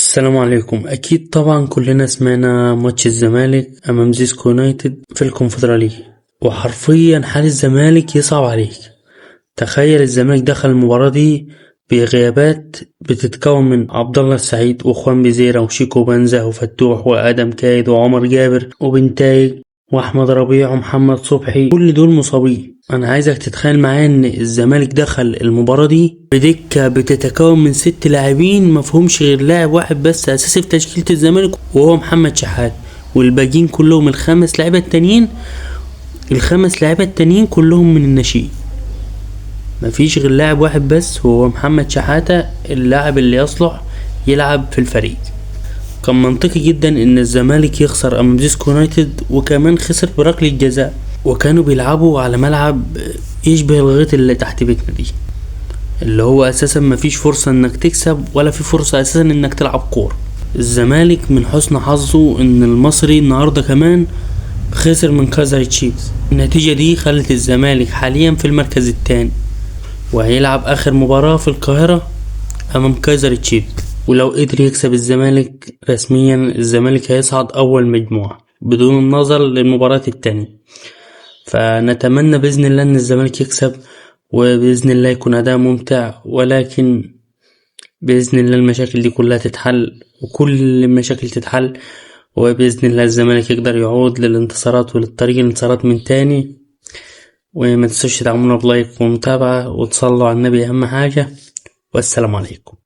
السلام عليكم. اكيد طبعا كلنا سمعنا ماتش الزمالك امام زيسكو يونايتد في الكونفدرالية، وحرفيا حال الزمالك يصعب عليك. تخيل الزمالك دخل المباراة دي بغيابات بتتكون من عبد الله السعيد واخوان بيزيرة وشيكو بنزة وفتوح وادم كايد وعمر جابر وبنتايج واحمد ربيع ومحمد صبحي، كل دول مصابين. انا عايزك تتخيل معايا ان الزمالك دخل المباراة دي بدكة بتتكون من 6 لاعبين، مفهومش غير لاعب واحد بس اساسي في تشكيلة الزمالك وهو محمد شحات، والباقيين كلهم الخمس لاعيبة التانيين كلهم من الناشئين. مفيش غير لاعب واحد بس وهو محمد شحاتة، اللاعب اللي يصلح يلعب في الفريق. كان منطقي جدا ان الزمالك يخسر امام زيسكو يونايتد، وكمان خسر بركلة جزاء، وكانوا بيلعبوا على ملعب يشبه الغيط اللي تحت بيتنا دي، اللي هو اساسا مفيش فرصة انك تكسب ولا في فرصة اساسا انك تلعب كورة. الزمالك من حسن حظه ان المصري النهاردة كمان خسر من كايزر تشيفز. النتيجة دي خلت الزمالك حاليا في المركز الثاني، وهيلعب اخر مباراة في القاهرة امام كايزر تشيفز. ولو قدر يكسب الزمالك رسميا، الزمالك هيصعد اول مجموعة بدون النظر للمباراة التانية. فنتمنى بإذن الله ان الزمالك يكسب، وبإذن الله يكون أداء ممتع، ولكن بإذن الله المشاكل دي كلها تتحل، وكل المشاكل تتحل، وبإذن الله الزمالك يقدر يعود للانتصارات وللطريق الانتصارات من تاني. وما تنسوش تدعمونا بلايك ومتابعة وتصلوا على النبي أهم حاجة. والسلام عليكم.